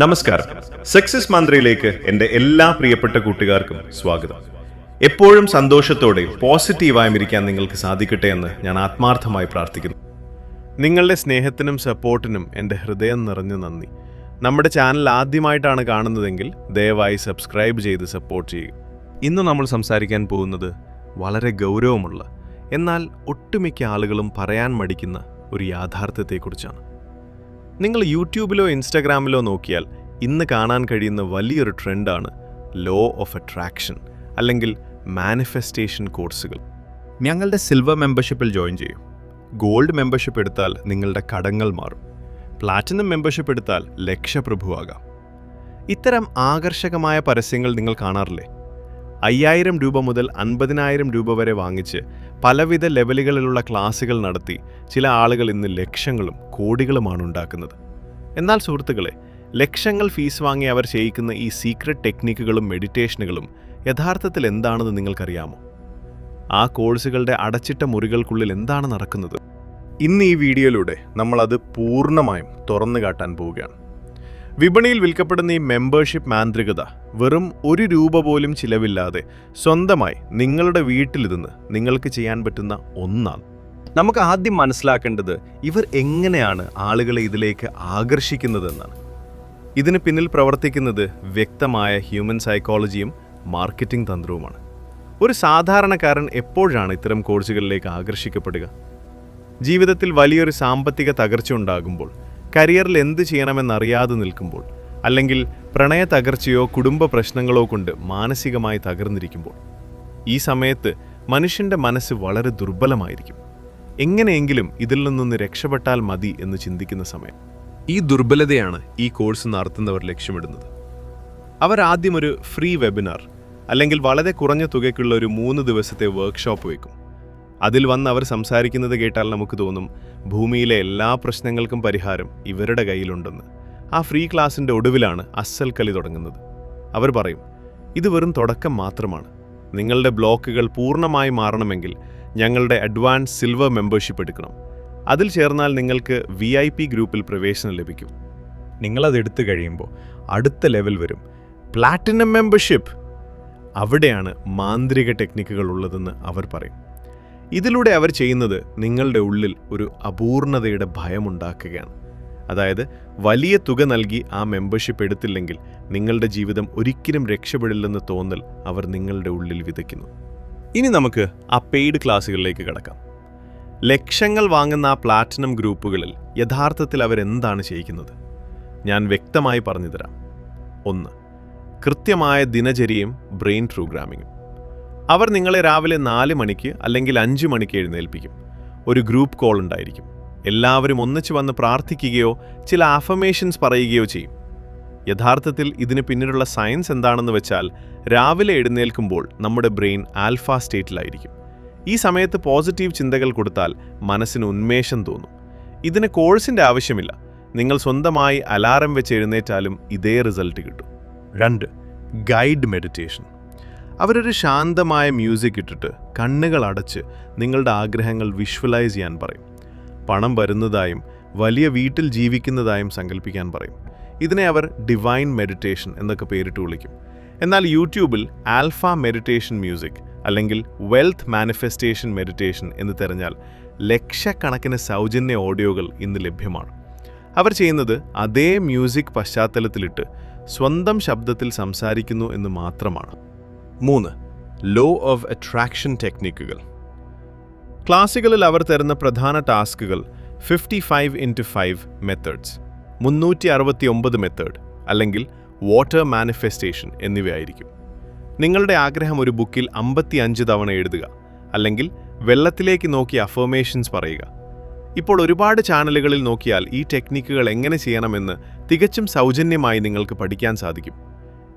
നമസ്കാരം. സക്സസ് മന്ത്രിയിലേക്ക് എൻ്റെ എല്ലാ പ്രിയപ്പെട്ട കൂട്ടുകാർക്കും സ്വാഗതം. എപ്പോഴും സന്തോഷത്തോടെ പോസിറ്റീവായും ഇരിക്കാൻ നിങ്ങൾക്ക് സാധിക്കട്ടെ എന്ന് ഞാൻ ആത്മാർത്ഥമായി പ്രാർത്ഥിക്കുന്നു. നിങ്ങളുടെ സ്നേഹത്തിനും സപ്പോർട്ടിനും എൻ്റെ ഹൃദയം നിറഞ്ഞ നന്ദി. നമ്മുടെ ചാനൽ ആദ്യമായിട്ടാണ് കാണുന്നതെങ്കിൽ ദയവായി സബ്സ്ക്രൈബ് ചെയ്ത് സപ്പോർട്ട് ചെയ്യുക. ഇന്ന് നമ്മൾ സംസാരിക്കാൻ പോകുന്നത് വളരെ ഗൗരവമുള്ള എന്നാൽ ഒട്ടുമിക്ക ആളുകളും പറയാൻ മടിക്കുന്ന ഒരു യാഥാർത്ഥ്യത്തെക്കുറിച്ചാണ്. നിങ്ങൾ യൂട്യൂബിലോ ഇൻസ്റ്റഗ്രാമിലോ നോക്കിയാൽ ഇന്ന് കാണാൻ കഴിയുന്ന വലിയൊരു ട്രെൻഡാണ് ലോ ഓഫ് അട്രാക്ഷൻ അല്ലെങ്കിൽ മാനിഫെസ്റ്റേഷൻ കോഴ്സുകൾ. ഞങ്ങളുടെ സിൽവർ മെമ്പർഷിപ്പിൽ ജോയിൻ ചെയ്യും. ഗോൾഡ് മെമ്പർഷിപ്പ് എടുത്താൽ നിങ്ങളുടെ കടങ്ങൾ മാറും. പ്ലാറ്റിനം മെമ്പർഷിപ്പ് എടുത്താൽ ലക്ഷപ്രഭുവാകാം. ഇത്തരം ആകർഷകമായ പരസ്യങ്ങൾ നിങ്ങൾ കാണാറില്ലേ? 5000 രൂപ മുതൽ 50,000 രൂപ വരെ വാങ്ങിച്ച് പലവിധ ലെവലുകളിലുള്ള ക്ലാസുകൾ നടത്തി ചില ആളുകൾ ഇന്ന് ലക്ഷങ്ങളും കോടികളുമാണ് ഉണ്ടാക്കുന്നത്. എന്നാൽ സുഹൃത്തുക്കളെ, ലക്ഷങ്ങൾ ഫീസ് വാങ്ങി അവർ ചെയ്യിക്കുന്ന ഈ സീക്രട്ട് ടെക്നിക്കുകളും മെഡിറ്റേഷനുകളും യഥാർത്ഥത്തിൽ എന്താണെന്ന് നിങ്ങൾക്കറിയാമോ? ആ കോഴ്സുകളുടെ അടച്ചിട്ട മുറികൾക്കുള്ളിൽ എന്താണ് നടക്കുന്നത്? ഇന്ന് ഈ വീഡിയോയിലൂടെ നമ്മളത് പൂർണ്ണമായും തുറന്നു കാട്ടാൻ പോവുകയാണ്. വിപണിയിൽ വിൽക്കപ്പെടുന്ന ഈ മെമ്പർഷിപ്പ് മാന്ത്രികത വെറും 1 രൂപ പോലും ചിലവില്ലാതെ സ്വന്തമായി നിങ്ങളുടെ വീട്ടിലിരുന്ന് നിങ്ങൾക്ക് ചെയ്യാൻ പറ്റുന്ന ഒന്നാണ്. നമുക്ക് ആദ്യം മനസ്സിലാക്കേണ്ടത് ഇവർ എങ്ങനെയാണ് ആളുകളെ ഇതിലേക്ക് ആകർഷിക്കുന്നതെന്നാണ്. ഇതിന് പിന്നിൽ പ്രവർത്തിക്കുന്നത് വ്യക്തമായ ഹ്യൂമൻ സൈക്കോളജിയും മാർക്കറ്റിംഗ് തന്ത്രവുമാണ്. ഒരു സാധാരണക്കാരൻ എപ്പോഴാണ് ഇത്തരം കോഴ്സുകളിലേക്ക് ആകർഷിക്കപ്പെടുക? ജീവിതത്തിൽ വലിയൊരു സാമ്പത്തിക തകർച്ച ഉണ്ടാകുമ്പോൾ, കരിയറിൽ എന്ത് ചെയ്യണമെന്നറിയാതെ നിൽക്കുമ്പോൾ, അല്ലെങ്കിൽ പ്രണയ തകർച്ചയോ കുടുംബ പ്രശ്നങ്ങളോ കൊണ്ട് മാനസികമായി തകർന്നിരിക്കുമ്പോൾ. ഈ സമയത്ത് മനുഷ്യൻ്റെ മനസ്സ് വളരെ ദുർബലമായിരിക്കും. എങ്ങനെയെങ്കിലും ഇതിൽ നിന്നൊന്ന് രക്ഷപ്പെട്ടാൽ മതി എന്ന് ചിന്തിക്കുന്ന സമയം. ഈ ദുർബലതയാണ് ഈ കോഴ്സ് നടത്തുന്നവർ ലക്ഷ്യമിടുന്നത്. അവർ ആദ്യം ഒരു ഫ്രീ വെബിനാർ അല്ലെങ്കിൽ വളരെ കുറഞ്ഞ തുകയ്ക്കുള്ള ഒരു 3 ദിവസത്തെ വർക്ക്ഷോപ്പ് വയ്ക്കും. അതിൽ വന്ന് അവർ സംസാരിക്കുന്നത് കേട്ടാൽ നമുക്ക് തോന്നും ഭൂമിയിലെ എല്ലാ പ്രശ്നങ്ങൾക്കും പരിഹാരം ഇവരുടെ കയ്യിലുണ്ടെന്ന്. ആ ഫ്രീ ക്ലാസിൻ്റെ ഒടുവിലാണ് അസ്സൽ കളി തുടങ്ങുന്നത്. അവർ പറയും, ഇത് വെറും തുടക്കം മാത്രമാണ്. നിങ്ങളുടെ ബ്ലോക്കുകൾ പൂർണ്ണമായി മാറണമെങ്കിൽ ഞങ്ങളുടെ അഡ്വാൻസ് സിൽവർ മെമ്പർഷിപ്പ് എടുക്കണം. അതിൽ ചേർന്നാൽ നിങ്ങൾക്ക് VIP ഗ്രൂപ്പിൽ പ്രവേശനം ലഭിക്കും. നിങ്ങളതെടുത്തു കഴിയുമ്പോൾ അടുത്ത ലെവൽ വരും, പ്ലാറ്റിനം മെമ്പർഷിപ്പ്. അവിടെയാണ് മാന്ത്രിക ടെക്നിക്കുകൾ ഉള്ളതെന്ന് അവർ പറയും. ഇതിലൂടെ അവർ ചെയ്യുന്നത് നിങ്ങളുടെ ഉള്ളിൽ ഒരു അപൂർണതയുടെ ഭയമുണ്ടാക്കുകയാണ്. അതായത് വലിയ തുക നൽകി ആ മെമ്പർഷിപ്പ് എടുത്തില്ലെങ്കിൽ നിങ്ങളുടെ ജീവിതം ഒരിക്കലും രക്ഷപ്പെടില്ലെന്ന് തോന്നൽ അവർ നിങ്ങളുടെ ഉള്ളിൽ വിതയ്ക്കുന്നു. ഇനി നമുക്ക് ആ പെയ്ഡ് ക്ലാസ്സുകളിലേക്ക് കടക്കാം. ലക്ഷങ്ങൾ വാങ്ങുന്ന ആ പ്ലാറ്റിനം ഗ്രൂപ്പുകളിൽ യഥാർത്ഥത്തിൽ അവരെന്താണ് ചെയ്യിക്കുന്നത്? ഞാൻ വ്യക്തമായി പറഞ്ഞു തരാം. 1. കൃത്യമായ ദിനചര്യയും ബ്രെയിൻ പ്രോഗ്രാമിങ്ങും. അവർ നിങ്ങളെ രാവിലെ 4 മണിക്ക് അല്ലെങ്കിൽ 5 മണിക്ക് എഴുന്നേൽപ്പിക്കും. ഒരു ഗ്രൂപ്പ് കോൾ ഉണ്ടായിരിക്കും. എല്ലാവരും ഒന്നിച്ചു വന്ന് പ്രാർത്ഥിക്കുകയോ ചില അഫർമേഷൻസ് പറയുകയോ ചെയ്യും. യഥാർത്ഥത്തിൽ ഇതിന് പിന്നിലുള്ള സയൻസ് എന്താണെന്ന് വെച്ചാൽ, രാവിലെ എഴുന്നേൽക്കുമ്പോൾ നമ്മുടെ ബ്രെയിൻ ആൽഫ സ്റ്റേറ്റിലായിരിക്കും. ഈ സമയത്ത് പോസിറ്റീവ് ചിന്തകൾ കൊടുത്താൽ മനസ്സിന് ഉന്മേഷം തോന്നും. ഇതിന് കോഴ്സിൻ്റെ ആവശ്യമില്ല. നിങ്ങൾ സ്വന്തമായി അലാറം വെച്ച് എഴുന്നേറ്റാലും ഇതേ റിസൾട്ട് കിട്ടും. 2. Guide meditation. അവരൊരു ശാന്തമായ മ്യൂസിക് ഇട്ടിട്ട് കണ്ണുകൾ അടച്ച് നിങ്ങളുടെ ആഗ്രഹങ്ങൾ വിഷ്വലൈസ് ചെയ്യാൻ പറയും. പണം വരുന്നതായും വലിയ വീട്ടിൽ ജീവിക്കുന്നതായും സങ്കല്പിക്കാൻ പറയും. ഇതിനെ അവർ ഡിവൈൻ മെഡിറ്റേഷൻ എന്നൊക്കെ പേരിട്ട് വിളിക്കും. എന്നാൽ യൂട്യൂബിൽ ആൽഫ മെഡിറ്റേഷൻ മ്യൂസിക് അല്ലെങ്കിൽ വെൽത്ത് മാനിഫെസ്റ്റേഷൻ മെഡിറ്റേഷൻ എന്ന് തിരഞ്ഞാൽ ലക്ഷക്കണക്കിന് സൗജന്യ ഓഡിയോകൾ ഇന്ന് ലഭ്യമാണ്. അവർ ചെയ്യുന്നത് അതേ മ്യൂസിക് പശ്ചാത്തലത്തിലിട്ട് സ്വന്തം ശബ്ദത്തിൽ സംസാരിക്കുന്നു എന്ന് മാത്രമാണ്. 3. ലോ ഓഫ് അട്രാക്ഷൻ ടെക്നിക്കുകൾ. ക്ലാസുകളിൽ അവർ തരുന്ന പ്രധാന ടാസ്കുകൾ 55x5 മെത്തേഡ്സ്, 369 മെത്തേഡ് അല്ലെങ്കിൽ വാട്ടർ മാനിഫെസ്റ്റേഷൻ എന്നിവയായിരിക്കും. നിങ്ങളുടെ ആഗ്രഹം ഒരു ബുക്കിൽ 55 തവണ എഴുതുക, അല്ലെങ്കിൽ വെള്ളത്തിലേക്ക് നോക്കി അഫർമേഷൻസ് പറയുക. ഇപ്പോൾ ഒരുപാട് ചാനലുകളിൽ നോക്കിയാൽ ഈ ടെക്നിക്കുകൾ എങ്ങനെ ചെയ്യണമെന്ന് തികച്ചും സൗജന്യമായി നിങ്ങൾക്ക് പഠിക്കാൻ സാധിക്കും.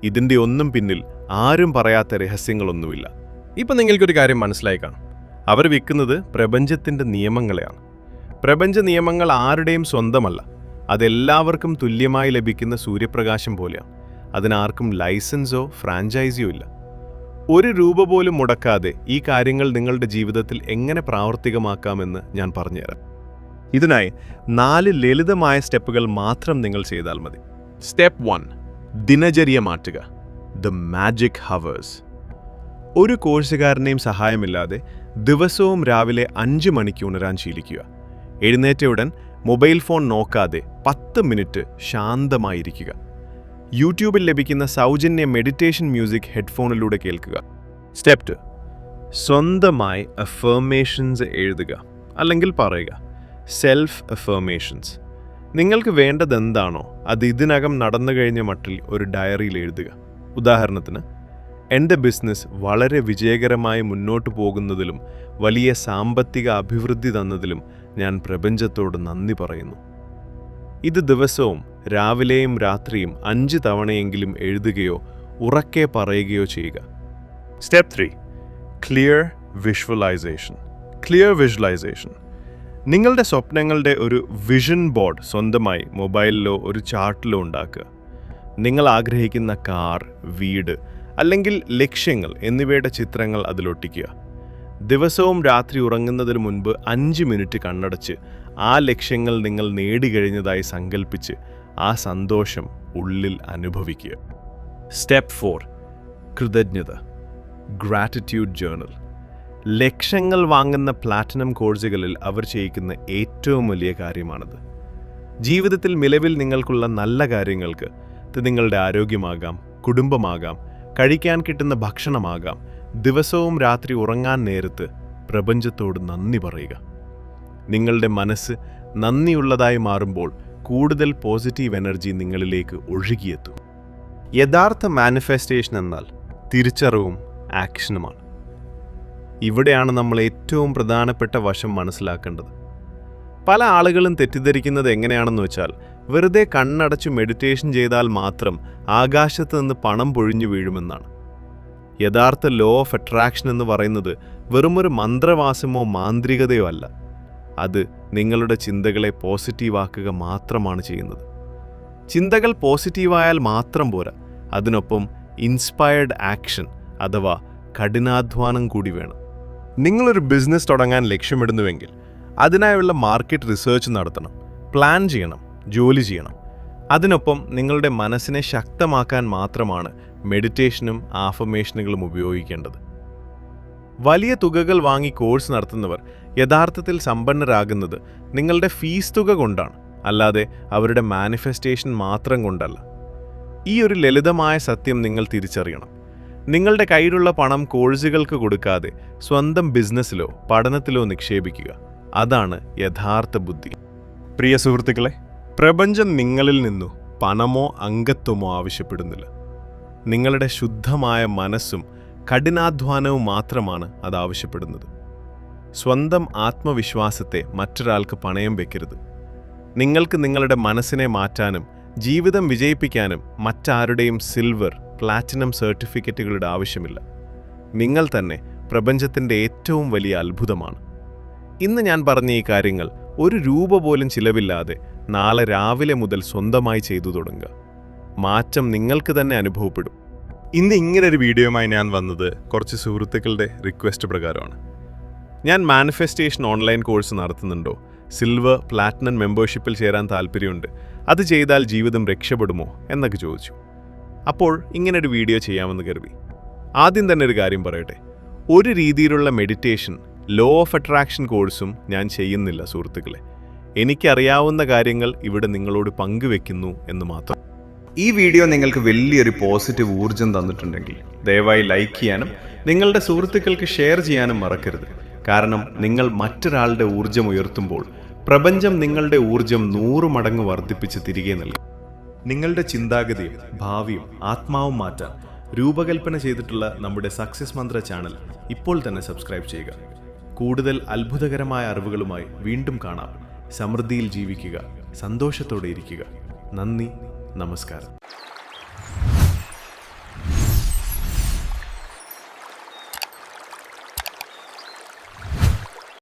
ഇതിൻ്റെ ഒന്നും പിന്നിൽ ആരും പറയാത്ത രഹസ്യങ്ങളൊന്നുമില്ല. ഇപ്പം നിങ്ങൾക്കൊരു കാര്യം മനസ്സിലായി കാണും. അവർ വിൽക്കുന്നത് പ്രപഞ്ചത്തിൻ്റെ നിയമങ്ങളെയാണ്. പ്രപഞ്ച നിയമങ്ങൾ ആരുടെയും സ്വന്തമല്ല. അതെല്ലാവർക്കും തുല്യമായി ലഭിക്കുന്ന സൂര്യപ്രകാശം പോലെയാണ്. അതിനാർക്കും ലൈസൻസോ ഫ്രാഞ്ചൈസിയോ ഇല്ല. 1 രൂപ പോലും മുടക്കാതെ ഈ കാര്യങ്ങൾ നിങ്ങളുടെ ജീവിതത്തിൽ എങ്ങനെ പ്രാവർത്തികമാക്കാമെന്ന് ഞാൻ പറഞ്ഞുതരാം. ഇതിനായി 4 ലളിതമായ സ്റ്റെപ്പുകൾ മാത്രം നിങ്ങൾ ചെയ്താൽ മതി. സ്റ്റെപ്പ് 1. ദിനചര്യ മാറ്റുക. The magic hours. ഒരു കോഴ്സുകാരനെയും സഹായമില്ലാതെ ദിവസവും രാവിലെ 5 മണിക്ക് ഉണരാൻ ശീലിക്കുക. എഴുന്നേറ്റ ഉടൻ മൊബൈൽ ഫോൺ നോക്കാതെ 10 മിനിറ്റ് ശാന്തമായിരിക്കുക. യൂട്യൂബിൽ ലഭിക്കുന്ന സൗജന്യ മെഡിറ്റേഷൻ മ്യൂസിക് ഹെഡ്ഫോണിലൂടെ കേൾക്കുക. സ്റ്റെപ്പ് 2. സ്വന്തമായി അഫർമേഷൻസ് എഴുതുക അല്ലെങ്കിൽ പറയുക. Self affirmations. നിങ്ങൾക്ക് വേണ്ടതെന്താണോ അത് ഇതിനകം നടന്നു കഴിഞ്ഞ മട്ടിൽ ഒരു ഡയറിയിൽ എഴുതുക. ഉദാഹരണത്തിന്, എൻ്റെ ബിസിനസ് വളരെ വിജയകരമായി മുന്നോട്ട് പോകുന്നതിലും വലിയ സാമ്പത്തിക അഭിവൃദ്ധി തന്നതിലും ഞാൻ പ്രപഞ്ചത്തോട് നന്ദി പറയുന്നു. ഇത് ദിവസവും രാവിലെയും രാത്രിയും 5 തവണയെങ്കിലും എഴുതുകയോ ഉറക്കെ പറയുകയോ ചെയ്യുക. സ്റ്റെപ്പ് 3. Clear visualisation. നിങ്ങളുടെ സ്വപ്നങ്ങളുടെ ഒരു വിഷൻ ബോർഡ് സ്വന്തമായി മൊബൈലിലോ ഒരു ചാർട്ടിലോ ഉണ്ടാക്കുക. നിങ്ങൾ ആഗ്രഹിക്കുന്ന കാർ, വീട് അല്ലെങ്കിൽ ലക്ഷ്യങ്ങൾ എന്നിവയുടെ ചിത്രങ്ങൾ അതിലൊട്ടിക്കുക. ദിവസവും രാത്രി ഉറങ്ങുന്നതിന് മുൻപ് 5 മിനിറ്റ് കണ്ണടച്ച് ആ ലക്ഷ്യങ്ങൾ നിങ്ങൾ നേടിക്കഴിഞ്ഞതായി സങ്കല്പിച്ച് ആ സന്തോഷം ഉള്ളിൽ അനുഭവിക്കുക. സ്റ്റെപ്പ് 4. കൃതജ്ഞത. Gratitude journal. ലക്ഷങ്ങൾ വാങ്ങുന്ന പ്ലാറ്റിനം കോഴ്സുകളിൽ അവർ ചെയ്യിക്കുന്ന ഏറ്റവും വലിയ കാര്യമാണത്. ജീവിതത്തിൽ നിലവിൽ നിങ്ങൾക്കുള്ള നല്ല കാര്യങ്ങൾക്ക്, ഇത് നിങ്ങളുടെ ആരോഗ്യമാകാം, കുടുംബമാകാം, കഴിക്കാൻ കിട്ടുന്ന ഭക്ഷണമാകാം, ദിവസവും രാത്രി ഉറങ്ങാൻ നേരത്ത് പ്രപഞ്ചത്തോട് നന്ദി പറയുക. നിങ്ങളുടെ മനസ്സ് നന്ദിയുള്ളതായി മാറുമ്പോൾ കൂടുതൽ പോസിറ്റീവ് എനർജി നിങ്ങളിലേക്ക് ഒഴുകിയെത്തും. യഥാർത്ഥ മാനിഫെസ്റ്റേഷൻ എന്നാൽ തിരിച്ചറിവും ആക്ഷനുമാണ്. ഇവിടെയാണ് നമ്മൾ ഏറ്റവും പ്രധാനപ്പെട്ട വശം മനസ്സിലാക്കേണ്ടത്. പല ആളുകളും തെറ്റിദ്ധരിക്കുന്നത് എങ്ങനെയാണെന്ന് വെച്ചാൽ, വെറുതെ കണ്ണടച്ച് മെഡിറ്റേഷൻ ചെയ്താൽ മാത്രം ആകാശത്ത് നിന്ന് പണം പൊഴിഞ്ഞു വീഴുമെന്നാണ്. യഥാർത്ഥ ലോ ഓഫ് അട്രാക്ഷൻ എന്ന് പറയുന്നത് വെറുമൊരു മന്ത്രവാസമോ മാന്ത്രികതയോ അല്ല. അത് നിങ്ങളുടെ ചിന്തകളെ പോസിറ്റീവാക്കുക മാത്രമാണ് ചെയ്യുന്നത്. ചിന്തകൾ പോസിറ്റീവായാൽ മാത്രം പോരാ, അതിനൊപ്പം ഇൻസ്പയർഡ് ആക്ഷൻ അഥവാ കഠിനാധ്വാനം കൂടി വേണം. നിങ്ങളൊരു ബിസിനസ് തുടങ്ങാൻ ലക്ഷ്യമിടുന്നുവെങ്കിൽ അതിനായുള്ള മാർക്കറ്റ് റിസർച്ച് നടത്തണം, പ്ലാൻ ചെയ്യണം, ജോലി ചെയ്യണം. അതിനൊപ്പം നിങ്ങളുടെ മനസ്സിനെ ശക്തമാക്കാൻ മാത്രമാണ് മെഡിറ്റേഷനും ആഫർമേഷനുകളും ഉപയോഗിക്കേണ്ടത്. വലിയ തുകകൾ വാങ്ങി കോഴ്സ് നടത്തുന്നവർ യഥാർത്ഥത്തിൽ സമ്പന്നരാകുന്നത് നിങ്ങളുടെ ഫീസ് തുക കൊണ്ടാണ്, അല്ലാതെ അവരുടെ മാനിഫെസ്റ്റേഷൻ മാത്രം കൊണ്ടല്ല. ഈ ഒരു ലളിതമായ സത്യം നിങ്ങൾ തിരിച്ചറിയണം. നിങ്ങളുടെ കയ്യിലുള്ള പണം കോഴ്സുകൾക്ക് കൊടുക്കാതെ സ്വന്തം ബിസിനസ്സിലോ പഠനത്തിലോ നിക്ഷേപിക്കുക. അതാണ് യഥാർത്ഥ ബുദ്ധി. പ്രിയ സുഹൃത്തുക്കളെ, പ്രപഞ്ചം നിങ്ങളിൽ നിന്നു പണമോ അംഗത്വമോ ആവശ്യപ്പെടുന്നില്ല. നിങ്ങളുടെ ശുദ്ധമായ മനസ്സും കഠിനാധ്വാനവും മാത്രമാണ് അത് ആവശ്യപ്പെടുന്നത്. സ്വന്തം ആത്മവിശ്വാസത്തെ മറ്റൊരാൾക്ക് പണയം വെക്കരുത്. നിങ്ങൾക്ക് നിങ്ങളുടെ മനസ്സിനെ മാറ്റാനും ജീവിതം വിജയിപ്പിക്കാനും മറ്റാരുടെയും സിൽവർ, പ്ലാറ്റിനം സർട്ടിഫിക്കറ്റുകളുടെ ആവശ്യമില്ല. നിങ്ങൾ തന്നെ പ്രപഞ്ചത്തിൻ്റെ ഏറ്റവും വലിയ അത്ഭുതമാണ്. ഇന്ന് ഞാൻ പറഞ്ഞ ഈ കാര്യങ്ങൾ ഒരു രൂപ പോലും ചിലവില്ലാതെ നാളെ രാവിലെ മുതൽ സ്വന്തമായി ചെയ്തു തുടങ്ങുക. മാറ്റം നിങ്ങൾക്ക് തന്നെ അനുഭവപ്പെടും. ഇന്ന് ഇങ്ങനൊരു വീഡിയോയുമായി ഞാൻ വന്നത് കുറച്ച് സുഹൃത്തുക്കളുടെ റിക്വസ്റ്റ് പ്രകാരമാണ്. ഞാൻ മാനിഫെസ്റ്റേഷൻ ഓൺലൈൻ കോഴ്സ് നടത്തുന്നുണ്ടോ, സിൽവർ, പ്ലാറ്റിനം മെമ്പർഷിപ്പിൽ ചേരാൻ താല്പര്യമുണ്ട്, അത് ചെയ്താൽ ജീവിതം രക്ഷപ്പെടുമോ എന്നൊക്കെ ചോദിച്ചു. അപ്പോൾ ഇങ്ങനൊരു വീഡിയോ ചെയ്യാമെന്ന് കരുതി. ആദ്യം തന്നെ ഒരു കാര്യം പറയട്ടെ, ഒരു രീതിയിലുള്ള മെഡിറ്റേഷൻ, ലോ ഓഫ് അട്രാക്ഷൻ കോഴ്സും ഞാൻ ചെയ്യുന്നില്ല സുഹൃത്തുക്കളെ. എനിക്കറിയാവുന്ന കാര്യങ്ങൾ ഇവിടെ നിങ്ങളോട് പങ്കുവെക്കുന്നു എന്ന് മാത്രം. ഈ വീഡിയോ നിങ്ങൾക്ക് വലിയൊരു പോസിറ്റീവ് ഊർജം തന്നിട്ടുണ്ടെങ്കിൽ ദയവായി ലൈക്ക് ചെയ്യാനും നിങ്ങളുടെ സുഹൃത്തുക്കൾക്ക് ഷെയർ ചെയ്യാനും മറക്കരുത്. കാരണം നിങ്ങൾ മറ്റൊരാളുടെ ഊർജം ഉയർത്തുമ്പോൾ പ്രപഞ്ചം നിങ്ങളുടെ ഊർജം 100 മടങ്ങ് വർദ്ധിപ്പിച്ച് തിരികെ നൽകും. നിങ്ങളുടെ ചിന്താഗതിയും ഭാവിയും ആത്മാവും മാറ്റാൻ രൂപകൽപ്പന ചെയ്തിട്ടുള്ള നമ്മുടെ സക്സസ് മന്ത്ര ചാനൽ ഇപ്പോൾ തന്നെ സബ്സ്ക്രൈബ് ചെയ്യുക. കൂടുതൽ അത്ഭുതകരമായ അറിവുകളുമായി വീണ്ടും കാണാം. സമൃദ്ധിയിൽ ജീവിക്കുക, സന്തോഷത്തോടെ ഇരിക്കുക. നന്ദി, നമസ്കാരം.